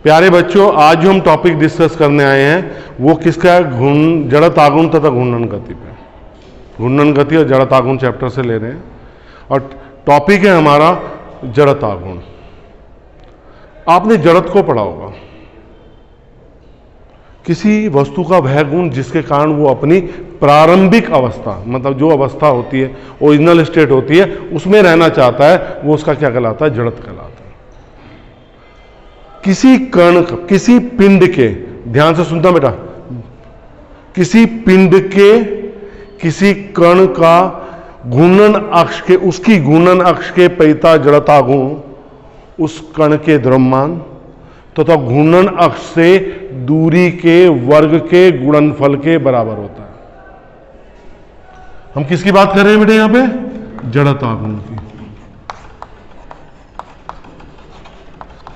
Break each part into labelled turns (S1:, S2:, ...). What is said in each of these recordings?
S1: प्यारे बच्चों, आज जो हम टॉपिक डिस्कस करने आए हैं वो किसका है? जड़त आघूर्ण तथा घूर्णन गति पे। घूर्णन गति और जड़त आघूर्ण चैप्टर से ले रहे हैं और टॉपिक है हमारा जड़त आघूर्ण। आपने जड़त को पढ़ा होगा, किसी वस्तु का वह गुण जिसके कारण वो अपनी प्रारंभिक अवस्था, मतलब जो अवस्था होती है, ओरिजिनल स्टेट होती है, उसमें रहना चाहता है, वो उसका क्या कहलाता है? जड़त कहलाता है। किसी कण, किसी पिंड के, ध्यान से सुनना बेटा, किसी पिंड के किसी कण का घूर्णन अक्ष के, उसकी घूर्णन अक्ष के परिता जड़ताघूर्ण उस कण के द्रव्यमान तथा घूर्णन अक्ष से दूरी के वर्ग के गुणनफल के बराबर होता है। हम किसकी बात कर रहे हैं बेटे? यहां पे जड़ताघूर्ण की।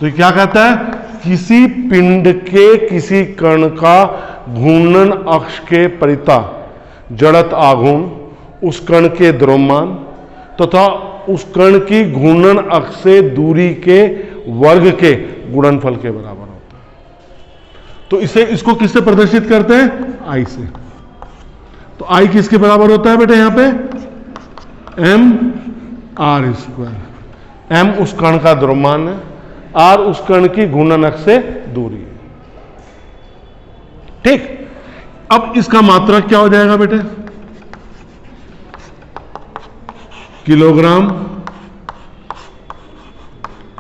S1: तो क्या कहता है? किसी पिंड के किसी कण का घूर्णन अक्ष के परिता जड़त आघूर्ण उस कण के द्रव्यमान तथा उस कण की घूर्णन अक्ष से दूरी के वर्ग के गुणनफल के बराबर होता है। तो इसको किससे प्रदर्शित करते हैं? आई से। तो आई किसके बराबर होता है बेटे? यहां पे एम आर स्क्वायर। एम उस कण का द्रव्यमान है, आर उस कण की घूर्णन अक्ष से दूरी है। ठीक। अब इसका मात्रक क्या हो जाएगा बेटे? किलोग्राम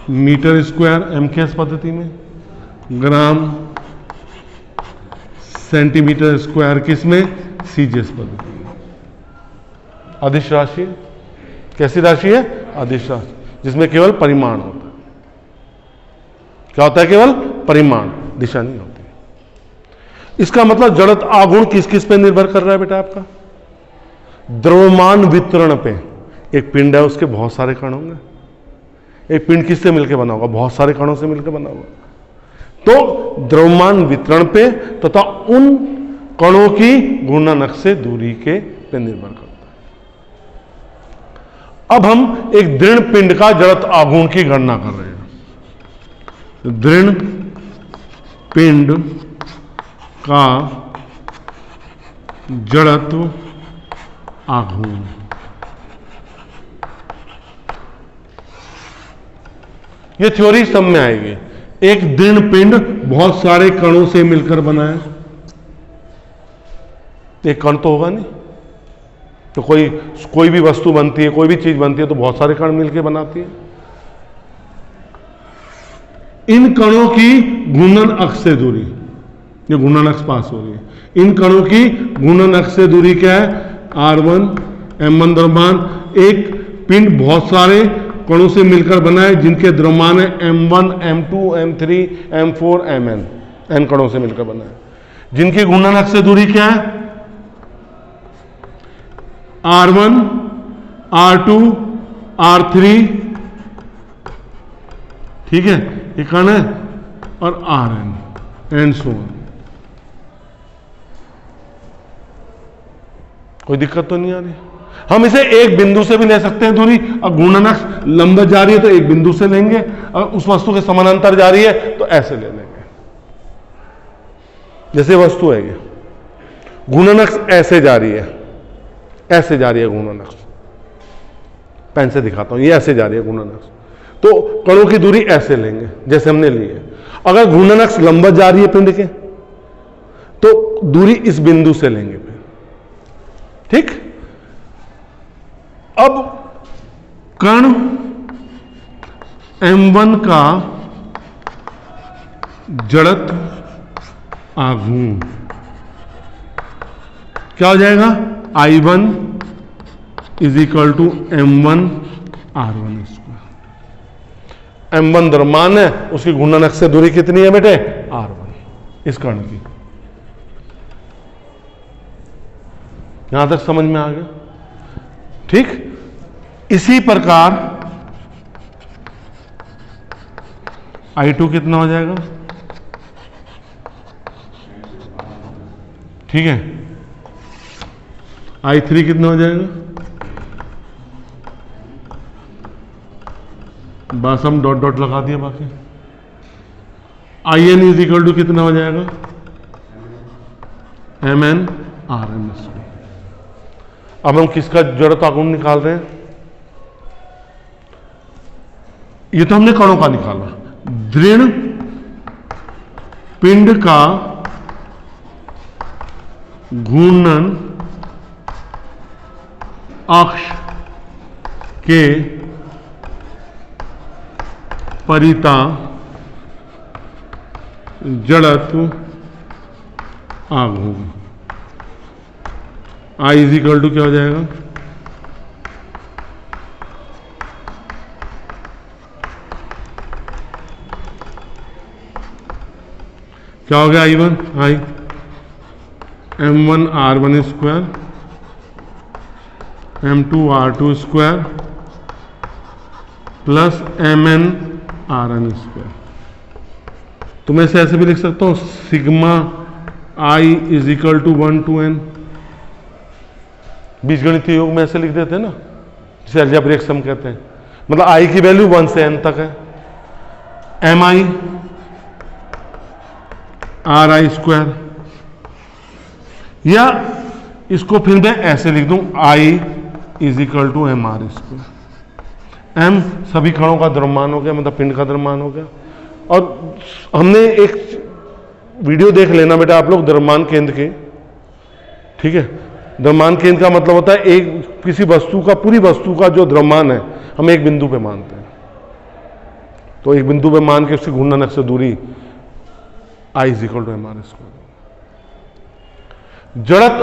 S1: मीटर स्क्वायर एमकेएस पद्धति में, ग्राम सेंटीमीटर स्क्वायर किसमें? सीजीएस पद्धति में। अदिश राशि है। कैसी राशि है? अदिश राशि, जिसमें केवल परिमाण होता है। क्या होता है? केवल परिमाण, दिशा नहीं होती। इसका मतलब जड़त आघूर्ण किस किस पे निर्भर कर रहा है बेटा? आपका द्रव्यमान वितरण पे। एक पिंड है, उसके बहुत सारे कण होंगे। एक पिंड किससे मिलकर बना होगा? बहुत सारे कणों से मिलकर बना होगा। तो द्रव्यमान वितरण पे तथा उन कणों की घूर्णन अक्ष से दूरी के पे निर्भर करता है। अब हम एक दृढ़ पिंड का जड़त आघूर्ण की गणना कर रहे हैं। दृढ़ पिंड का जड़त्व आघूर्ण। ये थ्योरी सब में आएगी। एक दृढ़ पिंड बहुत सारे कणों से मिलकर बना है। एक कण तो होगा नहीं, तो कोई भी वस्तु बनती है, कोई भी चीज बनती है तो बहुत सारे कण मिलकर बनाती है। इन कणों की घूर्णन अक्ष से दूरी, ये घूर्णन अक्ष पास हो रही है, इन कणों की घूर्णन अक्ष से दूरी क्या है? R1 M1 द्रव्यमान। एक पिंड बहुत सारे कणों से मिलकर बना है जिनके द्रव्यमान है M1 M2 M3 M4 Mn। n कणों से मिलकर बना है, जिनकी घूर्णन अक्ष से दूरी क्या है? R1 R2 R3। ठीक है, ये कण है, और Rn एंड सो ऑन। कोई दिक्कत तो नहीं आ रही? हम इसे एक बिंदु से भी ले सकते हैं दूरी। अब घूर्णन अक्ष लंबवत जा रही है तो एक बिंदु से लेंगे, और उस वस्तु के समानांतर जा रही है तो ऐसे ले लेंगे। जैसे वस्तु है ये, घूर्णन अक्ष ऐसे जा रही है, ऐसे जा रही है घूर्णन अक्ष। पेन से दिखाता हूं, ये ऐसे जा रही है घूर्णन अक्ष, तो कणों की दूरी ऐसे लेंगे जैसे हमने ली है। अगर घूर्णन अक्ष लंबवत जा रही है पिंड के, तो दूरी इस बिंदु से लेंगे फिर। ठीक। अब कण M1 का जड़त आघूर्ण क्या हो जाएगा? I1 is equal to M1 R1 square. M1 द्रव्यमान है, उसकी घूर्णन अक्ष से दूरी कितनी है बेटे? R1, इस कण की। यहां तक समझ में आ गया? ठीक। इसी प्रकार I2 कितना हो जाएगा? ठीक है। I3 कितना हो जाएगा? बस हम डॉट डॉट लगा दिया। बाकी I N is equal to कितना हो जाएगा, M N R N square. अब हम किसका जड़त्व आघूर्ण निकाल रहे हैं, ये तो हमने कणों का निकाला। दृढ़ पिंड का घूर्णन अक्ष के परिता जड़त्व आघूर्ण, आई इज इक्वल टू क्या हो जाएगा, क्या हो गया, I m1 r1 square m2 r2 square plus mn rn square. तो मैं इसे ऐसे भी लिख सकता हूं, sigma i is equal to 1 to n। बीजगणितीय योग में ऐसे लिख देते हैं ना, जिसे अलजेब्रिक सम कहते हैं। मतलब i की वैल्यू 1 से n तक है, mi ri स्क्वायर, या इसको फिर मैं ऐसे लिख दूं, i is equal to M R square. M सभी कणों का द्रव्यमान हो गया, मतलब पिंड का द्रव्यमान हो गया। और हमने एक वीडियो देख लेना बेटा आप लोग द्रव्यमान केंद्र के, ठीक है। द्रव्यमान केंद्र का मतलब होता है एक किसी वस्तु का, पूरी वस्तु का जो द्रव्यमान है हम एक बिंदु पे मानते हैं। तो एक बिंदु पे मान के उसकी घूर्णन अक्ष से दूरी I is equal to M R square. जड़त्व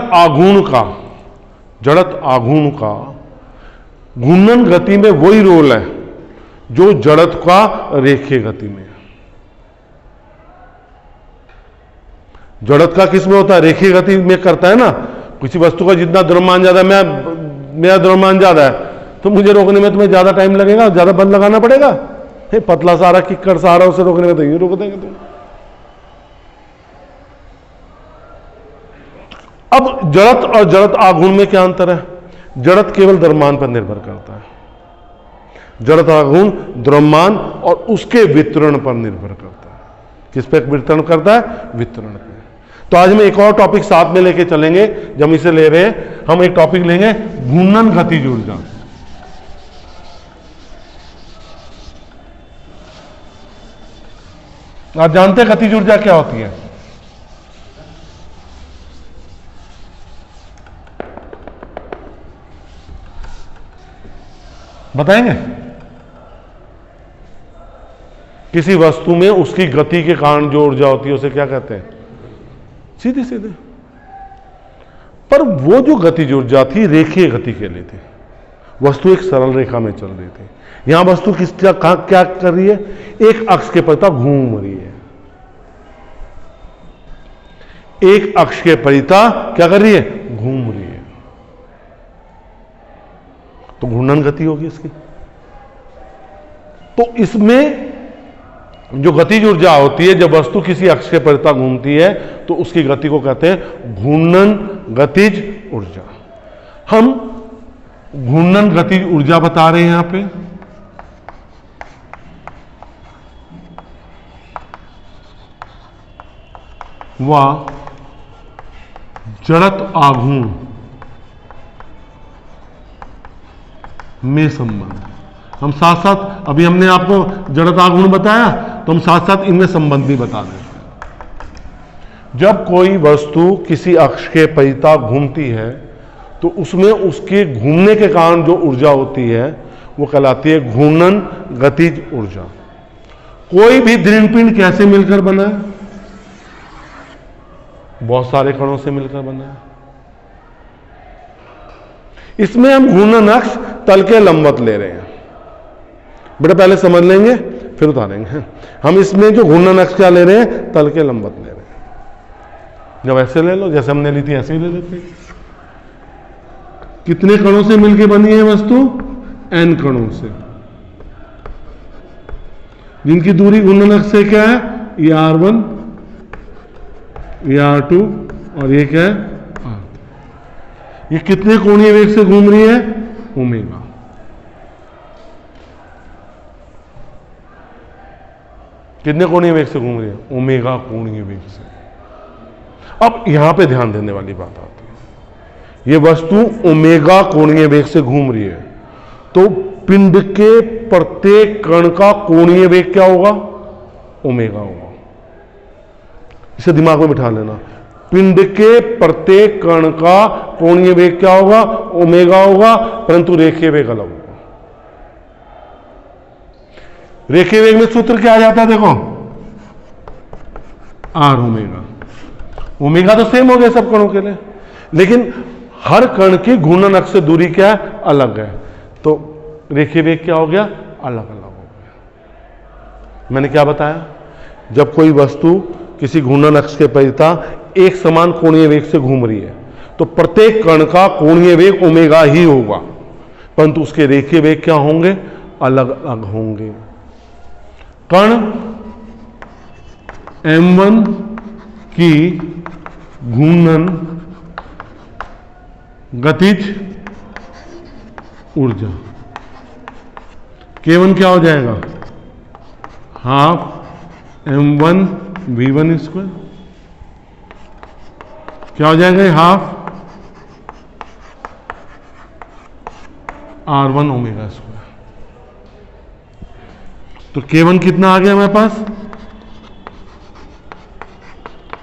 S1: आघूर्ण का घूर्णन गति में वही रोल है जो जड़त्व का रेखीय गति में है। जड़त्व का किस में होता है, रेखीय गति में करता है ना। किसी वस्तु का जितना द्रव्यमान ज्यादा है, मेरा द्रव्यमान ज्यादा है, तो मुझे रोकने में तुम्हें ज्यादा टाइम लगेगा, ज्यादा बल लगाना पड़ेगा। पतला सहारा किक्कड़ सहारा उसे रोकने में तो यूं रोक देंगे तुम। अब जड़त्व और जड़त्व आघूर्ण में क्या अंतर है, जड़त्व केवल द्रव्यमान पर निर्भर करता है, जड़त्व आघूर्ण द्रव्यमान और उसके वितरण पर निर्भर करता है। किस पे वितरण करता है, वितरण पे। तो आज हम एक और टॉपिक साथ में लेके चलेंगे, जब हम इसे ले रहे हैं, हम एक टॉपिक लेंगे घूर्णन गतिज ऊर्जा। आप जानते हैं गतिज ऊर्जा क्या होती है, बताएंगे। किसी वस्तु में उसकी गति के कारण जो ऊर्जा होती है उसे क्या कहते हैं, सीधे सीधे। पर वो जो गतिज ऊर्जा थी रेखीय गति के लिए थी, वस्तु एक सरल रेखा में चल रही थी। यहां वस्तु किस क्या कर रही है, एक अक्ष के परिता घूम रही है, एक अक्ष के परिता क्या कर रही है, घूम रही है। तो घूर्णन गति होगी इसकी। तो इसमें जो गतिज ऊर्जा होती है, जब वस्तु किसी अक्ष के परिता घूमती है तो उसकी गति को कहते हैं घूर्णन गतिज ऊर्जा। हम घूर्णन गतिज ऊर्जा बता रहे हैं यहां पे। वह जड़त्व आघूर्ण में संबंध, हम साथ साथ, अभी हमने आपको जड़त्व आघूर्ण बताया तो हम साथ साथ इनमें संबंध भी बता देते हैं। जब कोई वस्तु किसी अक्ष के परिता घूमती है तो उसमें उसके घूमने के कारण जो ऊर्जा होती है वो कहलाती है घूर्णन गतिज ऊर्जा। कोई भी दृढ़ पिंड कैसे मिलकर बना है, बहुत सारे कणों से मिलकर बना है। इसमें हम घूर्णन अक्ष तल के लंबवत ले रहे हैं, बेटा पहले समझ लेंगे फिर उतारेंगे। हम इसमें जो घूर्णन अक्ष क्या ले रहे हैं, तल के लंबवत ले रहे हैं। जब ऐसे ले लो, जैसे हमने ली थी ऐसे ही ले लेते हैं। कितने कणों से मिलकर बनी है वस्तु, n कणों से, जिनकी दूरी घूर्णन अक्ष से क्या है, ये r1, ये r2 और ये क्या है, ये कितने कोणीय वेग से घूम रही है, ओमेगा। कितने कोणीय वेग से घूम रही है? ओमेगा कोणीय वेग से। अब यहां पे ध्यान देने वाली बात आती है, ये वस्तु ओमेगा कोणीय वेग से घूम रही है, तो पिंड के प्रत्येक कण का कोणीय वेग क्या होगा? ओमेगा होगा। इसे दिमाग में बिठा लेना, पिंड के प्रत्येक कण का कोणीय वेग क्या होगा? ओमेगा होगा, परंतु रेखीय वेग अलग होगा। रेखीय वेग में सूत्र क्या आ जाता है? देखो, आर ओमेगा। ओमेगा तो सेम हो गया सब कणों के लिए, लेकिन हर कण की घूर्णन अक्ष से दूरी क्या है? अलग है, तो रेखीय वेग क्या हो गया? अलग अलग हो गया। मैंने क्या बताया? जब कोई वस्तु किसी घूर्णन अक्ष के परिता एक समान कोणीय वेग से घूम रही है, तो प्रत्येक कण का कोणीय वेग ओमेगा ही होगा, परंतु उसके रेखीय वेग क्या होंगे? अलग अलग होंगे। कण m1 की घूर्णन गतिज ऊर्जा K1 क्या हो जाएगा? Half m1 v1 square. क्या हो जाएगा? Half r1 omega square. तो K1 कितना आ गया हमारे पास?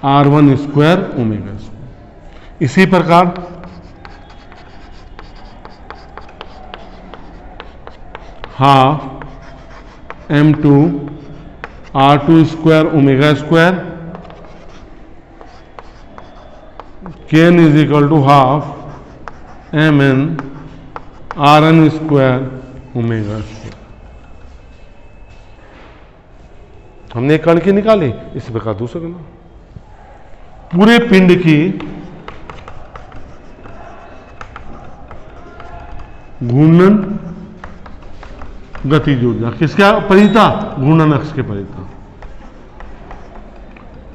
S1: r1 square omega square. इसी प्रकार half m2 r2 square omega square, Kn is equal to half mn rn square omega square. हमने एक कण की निकाली, इसी प्रकार दूसरा कण। पूरे पिंड की घूर्णन गतिज ऊर्जा किसका परिता? घूर्णन अक्ष के परिता।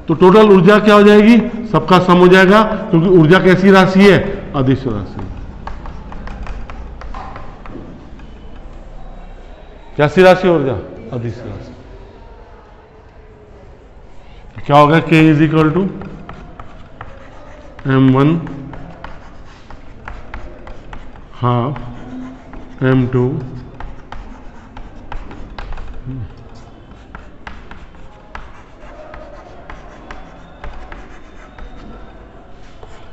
S1: तो टोटल ऊर्जा क्या हो जाएगी? सबका सम हो जाएगा, क्योंकि ऊर्जा कैसी राशि है? अदिश राशि। कैसी राशि ऊर्जा? अदिश राशि। क्या होगा? K is equal to m1 half m2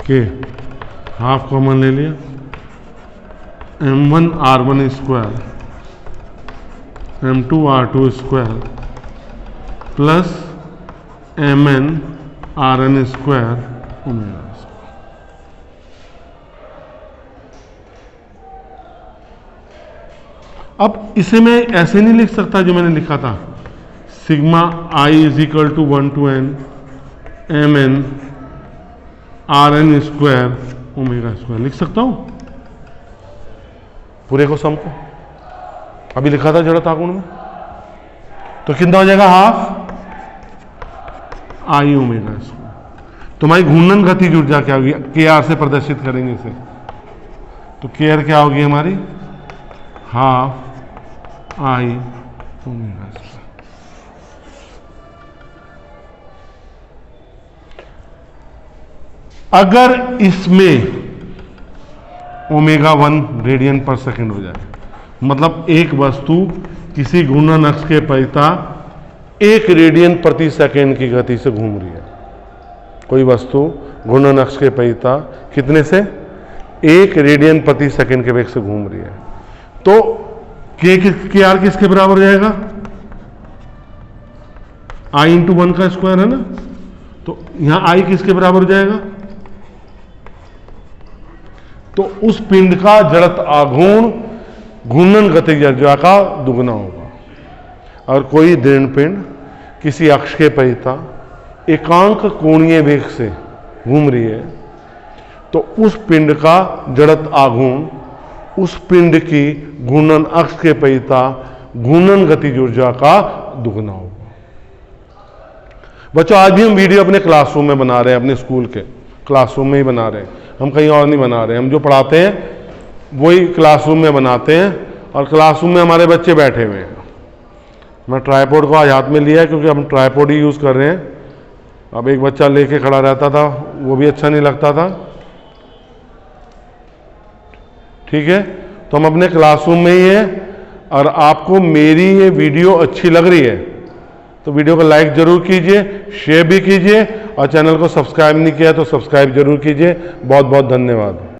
S1: के हाफ कॉमन ले लिया, m1 r1 square m2 r2 square plus mn rn square omega. अब इसे मैं ऐसे नहीं लिख सकता जो मैंने लिखा था, sigma I is equal to 1 to n mn rn square omega square. लिख सकता हूं पूरे को, सम को। अभी लिखा था जड़ता आगुण में, तो कितना हो जाएगा? Half I omega square. तुम्हारी घूर्णन गतिज ऊर्जा क्या होगी? के आर से प्रदर्शित करेंगे इसे, तो के आर क्या होगी हमारी? Half I omega square. अगर इसमें ओमेगा 1 रेडियन पर सेकेंड हो जाए, मतलब एक वस्तु किसी घूर्णन अक्ष के परिता 1 रेडियन प्रति सेकेंड की गति से घूम रही है। कोई वस्तु घूर्णन अक्ष के परिता कितने से? 1 रेडियन प्रति सेकेंड के वेग से घूम रही है, तो के आर किसके बराबर हो जाएगा? आई इंटू 1 का स्क्वायर है ना, तो यहां आई किसके बराबर हो जाएगा? तो उस पिंड का जड़त आघूर्ण घूर्णन गतिज ऊर्जा का दुगना होगा। और कोई दृढ़ पिंड किसी अक्ष के परिता एकांक कोणीय वेग से घूम रही है, तो उस पिंड का जड़त आघूर्ण उस पिंड की घूर्णन अक्ष के परिता घूर्णन गतिज ऊर्जा का दुगना होगा। बच्चों, आज भी हम वीडियो अपने क्लासरूम में बना रहे हैं, अपने स्कूल के क्लासरूम में ही बना रहे हैं, हम कहीं और नहीं बना रहे। हम जो पढ़ाते हैं वही क्लासरूम में बनाते हैं, और क्लासरूम में हमारे बच्चे बैठे हुए हैं। मैं ट्राइपॉड को आज हाथ में लिया है क्योंकि हम ट्राइपॉड ही यूज़ कर रहे हैं। अब एक बच्चा लेके खड़ा रहता था, वो भी अच्छा नहीं लगता था। ठीक है, तो हम अपने क्लासरूम में ही हैं और आपको मेरी ये वीडियो अच्छी लग रही है तो वीडियो को लाइक जरूर कीजिए, शेयर भी कीजिए और चैनल को सब्सक्राइब नहीं किया तो सब्सक्राइब जरूर कीजिए। बहुत बहुत धन्यवाद।